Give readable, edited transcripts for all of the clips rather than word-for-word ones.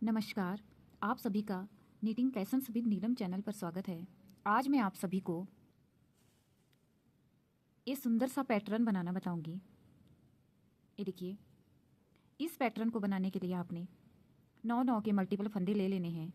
नमस्कार। आप सभी का knitting lessons with Neelam channel पर स्वागत है। आज मैं आप सभी को एक सुंदर सा पैटर्न बनाना बताऊंगी। ये देखिए, इस पैटर्न को बनाने के लिए आपने 9 के मल्टीपल फंदे ले लेने हैं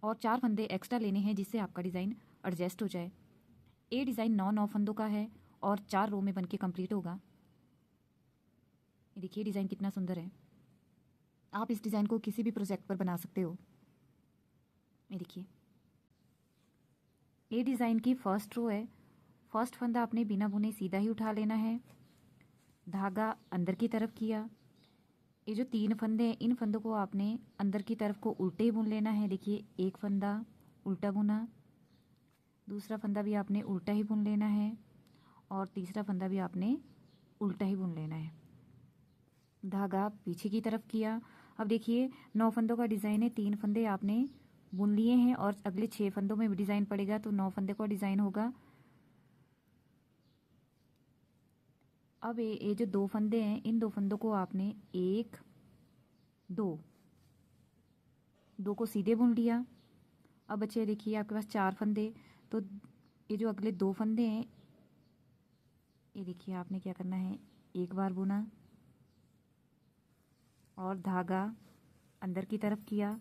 और 4 फंदे एक्स्ट्रा लेने हैं जिससे आपका डिज़ाइन एडजस्ट हो जाए। ये डिज़ाइन 9 फंदों का है और 4 रो में बन के कम्प्लीट होगा। ये देखिए डिज़ाइन कितना सुंदर है। आप इस डिज़ाइन को किसी भी प्रोजेक्ट पर बना सकते हो। ये देखिए, ये डिज़ाइन की फर्स्ट रो है। फर्स्ट फंदा आपने बिना बुने सीधा ही उठा लेना है, धागा अंदर की तरफ किया। ये जो 3 फंदे हैं इन फंदों को आपने अंदर की तरफ को उल्टे ही बुन लेना है। देखिए, एक फंदा उल्टा बुना, दूसरा फंदा भी आपने उल्टा ही बुन लेना है और तीसरा फंदा भी आपने उल्टा ही बुन लेना है। धागा पीछे की तरफ किया। अब देखिए 9 फंदों का डिज़ाइन है, 3 फंदे आपने बुन लिए हैं और अगले 6 फंदों में भी डिज़ाइन पड़ेगा तो 9 फंदे का डिज़ाइन होगा। अब ये जो 2 फंदे हैं इन 2 फंदों को आपने 1 2 को सीधे बुन लिया। अब बच्चे देखिए आपके पास 4 फंदे, तो ये जो अगले 2 फंदे हैं ये देखिए आपने क्या करना है, एक बार बुना और धागा अंदर की तरफ किया।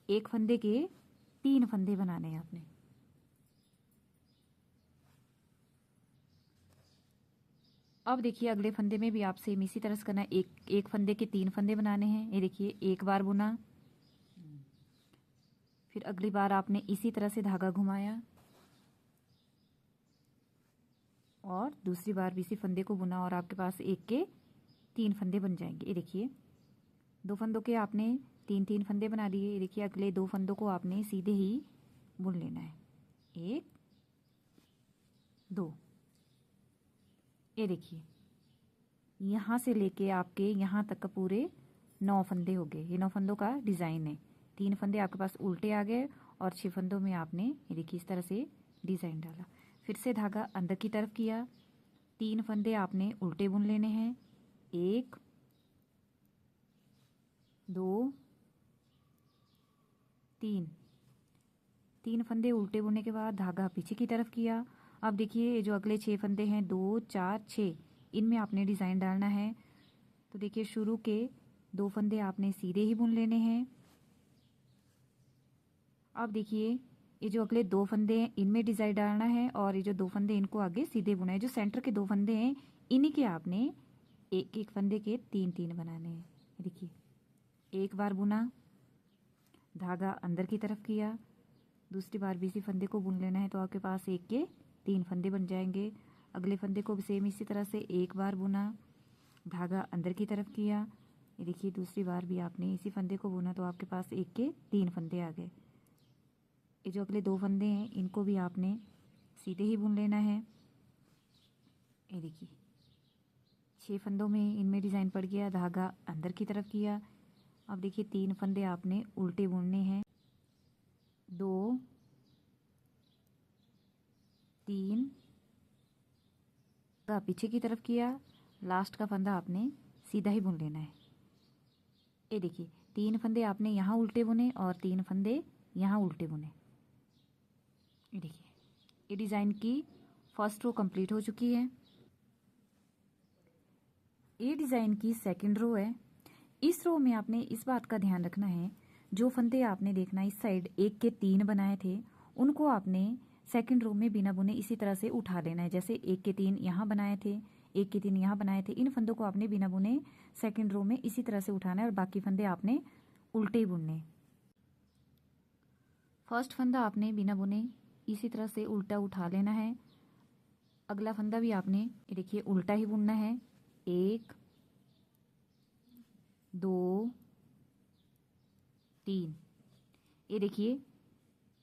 एक फंदे के 3 फंदे बनाने हैं आपने। अब देखिए अगले फंदे में भी आप सेम इसी तरह से करना है, एक फंदे के 3 फंदे बनाने हैं। ये देखिए एक बार बुना, फिर अगली बार आपने इसी तरह से धागा घुमाया और दूसरी बार भी इसी फंदे को बुना और आपके पास एक के 3 फंदे बन जाएंगे। ये देखिए 2 फंदों के आपने 3 फंदे बना दिए। ये देखिए अगले 2 फंदों को आपने सीधे ही बुन लेना है, 1 2। ये देखिए यहाँ से लेके आपके यहाँ तक का पूरे 9 फंदे हो गए। ये 9 फंदों का डिज़ाइन है। 3 फंदे आपके पास उल्टे आ गए और 6 फंदों में आपने ये देखिए इस तरह से डिज़ाइन डाला। फिर से धागा अंदर की तरफ किया, 3 फंदे आपने उल्टे बुन लेने हैं, 1 2 3 फंदे उल्टे बुनने के बाद धागा पीछे की तरफ किया। अब देखिए ये जो अगले 6 फंदे हैं 2 4 6 इनमें आपने डिज़ाइन डालना है। तो देखिए शुरू के 2 फंदे आपने सीधे ही बुन लेने हैं। अब देखिए ये जो अगले 2 फंदे हैं इनमें डिज़ाइन डालना है और ये जो 2 फंदे इनको आगे सीधे बुना है। जो सेंटर के 2 फंदे हैं इन्हीं के आपने एक एक फंदे के 3 बनाने हैं। देखिए एक बार बुना, धागा अंदर की तरफ किया, दूसरी बार भी इसी फंदे को बुन लेना है तो आपके पास एक के 3 फंदे बन जाएंगे। अगले फंदे को भी सेम इसी तरह से एक बार बुना, धागा अंदर की तरफ किया। ये देखिए दूसरी बार भी आपने इसी फंदे को बुना तो आपके पास एक के 3 फंदे आ गए। ये जो अगले 2 फंदे हैं इनको भी आपने सीधे ही बुन लेना है। ये देखिए 6 फंदों में इनमें डिज़ाइन पड़ गया, धागा अंदर की तरफ किया। अब देखिए 3 फंदे आपने उल्टे बुनने हैं, 2 3 का पीछे की तरफ किया, लास्ट का फंदा आपने सीधा ही बुन लेना है। ये देखिए 3 फंदे आपने यहाँ उल्टे बुने और 3 फंदे यहाँ उल्टे बुने। ये देखिए ये डिज़ाइन की फर्स्ट रो कंप्लीट हो चुकी है। ये डिज़ाइन की सेकंड रो है। इस रो में आपने इस बात का ध्यान रखना है, जो फंदे आपने देखना इस साइड 1 के 3 बनाए थे उनको आपने सेकंड रो में बिना बुने इसी तरह से उठा लेना है। जैसे 1 के 3 यहाँ बनाए थे, 1 के 3 यहाँ बनाए थे, इन फंदों को आपने बिना बुने सेकंड रो में इसी तरह से उठाना है और बाकी फंदे आपने उल्टे ही बुनने। फर्स्ट फंदा आपने बिना बुने इसी तरह से उल्टा उठा लेना है। अगला फंदा भी आपने ये देखिए उल्टा ही बुनना है, 1 2 3। ये देखिए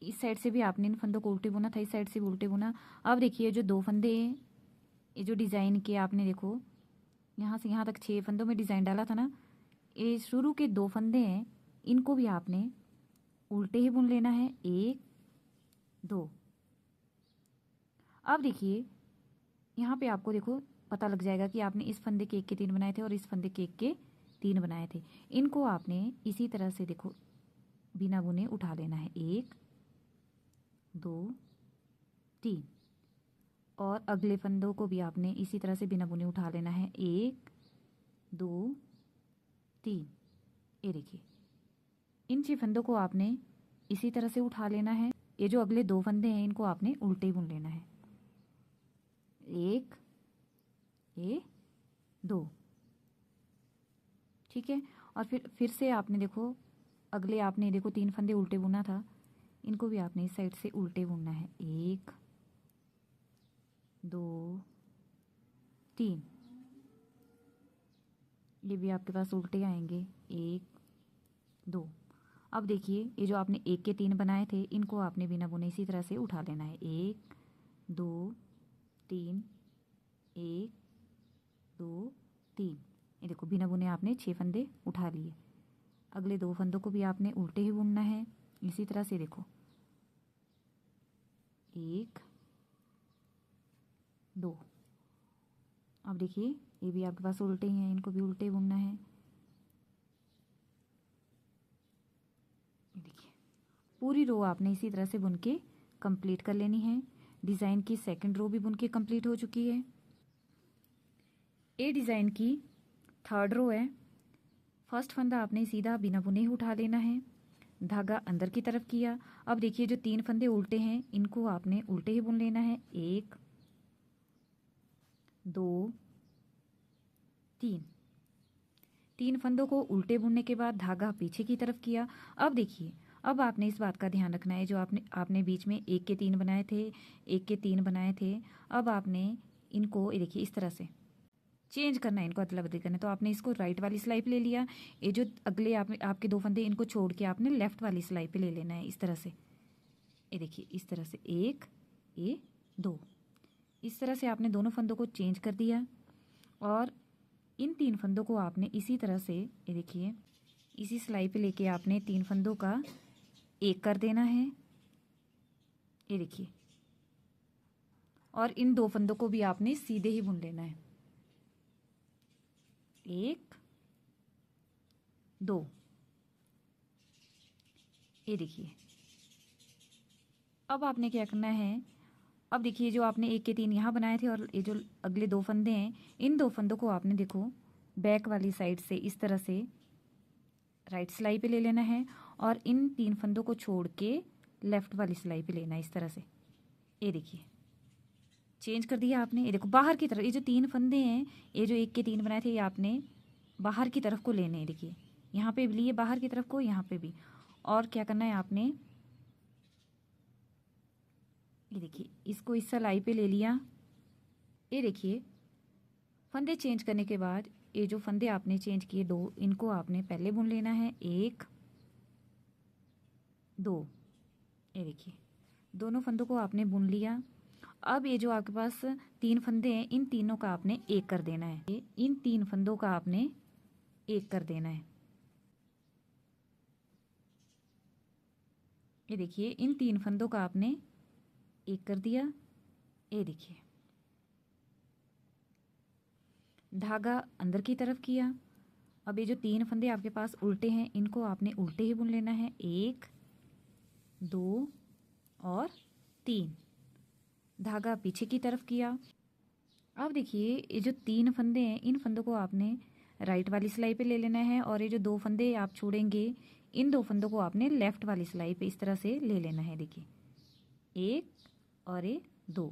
इस साइड से भी आपने इन फंदों को उल्टे बुना था, इस साइड से भी उल्टे बुना। अब देखिए जो 2 फंदे ये जो डिज़ाइन के आपने देखो यहाँ से यहाँ तक 6 फंदों में डिज़ाइन डाला था ना, ये शुरू के 2 फंदे हैं इनको भी आपने उल्टे ही बुन लेना है, 1 2। अब देखिए यहाँ पे आपको देखो पता लग जाएगा कि आपने इस फंदे के 1 के 3 बनाए थे और इस फंदे के 1 के 3 बनाए थे। इनको आपने इसी तरह से देखो बिना बुने उठा लेना है, 1 2 3। और अगले फंदों को भी आपने इसी तरह से बिना बुने उठा लेना है, 1 2 3। ये देखिए, इन 6 फंदों को आपने इसी तरह से उठा लेना है। ये जो अगले 2 फंदे हैं इनको आपने उल्टे बुन लेना है, 1 ये 2, ठीक है। और फिर से आपने देखो, अगले आपने देखो 3 फंदे उल्टे बुना था, इनको भी आपने इस साइड से उल्टे बुनना है, 1 2 3। ये भी आपके पास उल्टे आएंगे, 1 2। अब देखिए, ये जो आपने 1 के 3 बनाए थे इनको आपने बिना बुने इसी तरह से उठा लेना है, 1 2 3 1 2 3। ये देखो, बिना बुने आपने 6 फंदे उठा लिए। अगले 2 फंदों को भी आपने उल्टे ही बुनना है इसी तरह से। देखो, 1 2। अब देखिए, ये भी आपके पास उल्टे ही हैं, इनको भी उल्टे बुनना है। देखिए, पूरी रो आपने इसी तरह से बुन के कंप्लीट कर लेनी है। डिज़ाइन की सेकंड रो भी बुन के कंप्लीट हो चुकी है। ये डिज़ाइन की थर्ड रो है। फर्स्ट फंदा आपने सीधा बिना बुने ही उठा लेना है, धागा अंदर की तरफ किया। अब देखिए, जो 3 फंदे उल्टे हैं इनको आपने उल्टे ही बुन लेना है, 1 2 3। 3 फंदों को उल्टे बुनने के बाद धागा पीछे की तरफ किया। अब देखिए, अब आपने इस बात का ध्यान रखना है, जो आपने बीच में 1 के 3 बनाए थे, 1 के 3 बनाए थे, अब आपने इनको ये देखिए इस तरह से चेंज करना है, इनको अदला बदली करना है। तो आपने इसको राइट वाली सिलाई पे ले लिया, ये जो अगले आपके 2 फंदे इनको छोड़ के आपने लेफ्ट वाली सिलाई पे ले लेना है इस तरह से। ये देखिए, इस तरह से 1 ये 2, इस तरह से आपने दोनों फंदों को चेंज कर दिया। और इन 3 फंदों को आपने इसी तरह से, ये देखिए, इसी सिलाई पे लेके आपने 3 फंदों का एक कर देना है, ये देखिए। और इन 2 फंदों को भी आपने सीधे ही बुन लेना है, 1 2। ये देखिए, अब आपने क्या करना है, अब देखिए, जो आपने 1 के 3 यहाँ बनाए थे और ये जो अगले 2 फंदे हैं, इन 2 फंदों को आपने देखो बैक वाली साइड से इस तरह से राइट सिलाई पे ले लेना है, और इन 3 फंदों को छोड़ के लेफ्ट वाली सिलाई पे लेना है इस तरह से। ये देखिए, चेंज कर दिया आपने। ये देखो, बाहर की तरफ ये जो 3 फंदे हैं, ये जो 1 के 3 बनाए थे, ये आपने बाहर की तरफ को लेने हैं। देखिए, यहाँ पे भी लिए बाहर की तरफ को, यहाँ पे भी। और क्या करना है आपने, ये देखिए, इसको इस सिलाई पे ले लिया। ये देखिए, फंदे चेंज करने के बाद ये जो फंदे आपने चेंज किए 2, इनको आपने पहले बुन लेना है, 1 2। ये देखिए, दोनों फंदों को आपने बुन लिया। अब ये जो आपके पास 3 फंदे हैं, इन तीनों का आपने एक कर देना है, इन 3 फंदों का आपने एक कर देना है। ये देखिए, इन 3 फंदों का आपने एक कर दिया। ये देखिए, धागा अंदर की तरफ किया। अब ये जो 3 फंदे आपके पास उल्टे हैं, इनको आपने उल्टे ही बुन लेना है, 1 2 और 3। धागा पीछे की तरफ किया। अब देखिए, ये जो 3 फंदे हैं, इन फंदों को आपने राइट वाली सिलाई पे ले लेना है, और ये जो 2 फंदे आप छोड़ेंगे, इन 2 फंदों को आपने लेफ्ट वाली सिलाई पे इस तरह से ले लेना है। देखिए, 1 और ये 2।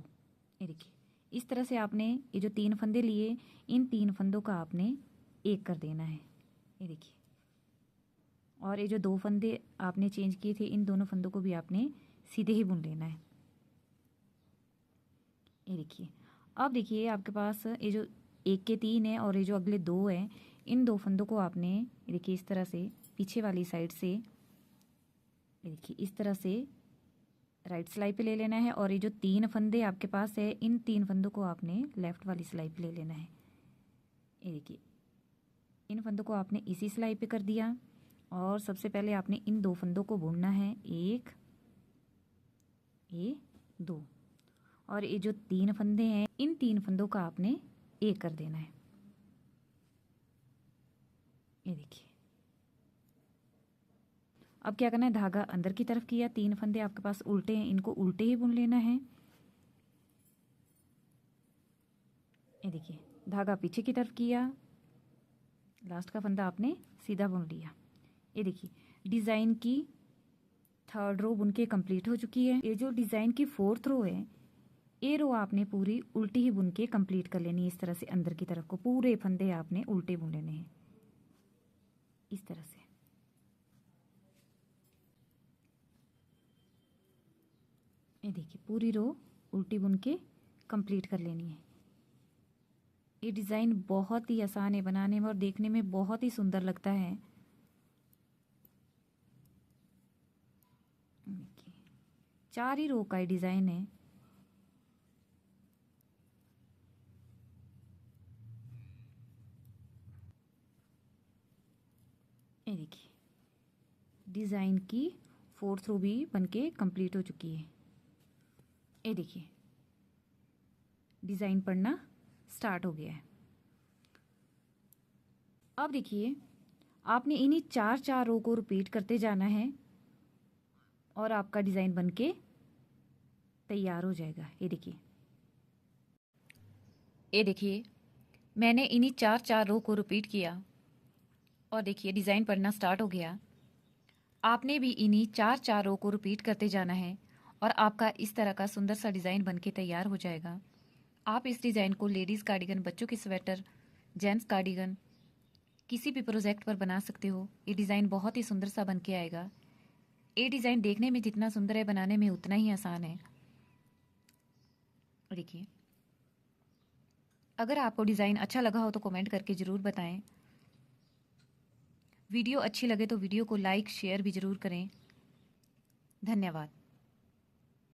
ये देखिए, इस तरह से आपने ये जो 3 फंदे लिए, इन 3 फंदों का आपने एक कर देना है। ये देखिए, और ये जो 2 फंदे आपने चेंज किए थे, इन दोनों फंदों को भी आपने सीधे ही बुन लेना है। ये देखिए, अब देखिए, आपके पास ये जो 1 के 3 है और ये जो अगले 2 हैं, इन 2 फंदों को आपने, ये देखिए, इस तरह से पीछे वाली साइड से, ये देखिए, इस तरह से राइट सिलाई पे ले लेना है, और ये जो 3 फंदे आपके पास है, इन 3 फंदों को आपने लेफ्ट वाली सिलाई पे ले लेना है। ये देखिए, इन फंदों को आपने इसी सिलाई पे कर दिया, और सबसे पहले आपने इन 2 फंदों को बुनना है, 1 ये 2। और ये जो 3 फंदे हैं, इन 3 फंदों का आपने एक कर देना है। ये देखिए, अब क्या करना है, धागा अंदर की तरफ किया, 3 फंदे आपके पास उल्टे हैं, इनको उल्टे ही बुन लेना है। ये देखिए, धागा पीछे की तरफ किया, लास्ट का फंदा आपने सीधा बुन लिया। ये देखिए, डिज़ाइन की 3rd रो बुन के कंप्लीट हो चुकी है। ये जो डिज़ाइन की 4th रो है, ये रो आपने पूरी उल्टी ही बुन के कंप्लीट कर लेनी है। इस तरह से अंदर की तरफ को पूरे फंदे आपने उल्टे बुन लेने हैं, इस तरह से। ये देखिए, पूरी रो उल्टी बुन के कंप्लीट कर लेनी है। ये डिज़ाइन बहुत ही आसान है बनाने में और देखने में बहुत ही सुंदर लगता है। देखिए, 4 ही रो का ये डिज़ाइन है। ये देखिए, डिज़ाइन की 4th रो भी बनके कंप्लीट हो चुकी है। ये देखिए, डिज़ाइन पढ़ना स्टार्ट हो गया है। अब देखिए, आपने इन्हीं 4 रो को रिपीट करते जाना है और आपका डिज़ाइन बनके तैयार हो जाएगा। ये देखिए, मैंने इन्हीं 4 रो को रिपीट किया और देखिए डिज़ाइन पढ़ना स्टार्ट हो गया। आपने भी इन्हीं 4 रो को रिपीट करते जाना है और आपका इस तरह का सुंदर सा डिज़ाइन बनके तैयार हो जाएगा। आप इस डिज़ाइन को लेडीज़ कार्डिगन, बच्चों की स्वेटर, जेंट्स कार्डिगन, किसी भी प्रोजेक्ट पर बना सकते हो। ये डिज़ाइन बहुत ही सुंदर सा बन के आएगा। ये डिज़ाइन देखने में जितना सुंदर है, बनाने में उतना ही आसान है। देखिए, अगर आपको डिज़ाइन अच्छा लगा हो तो कमेंट करके ज़रूर बताएं। वीडियो अच्छी लगे तो वीडियो को लाइक शेयर भी ज़रूर करें। धन्यवाद।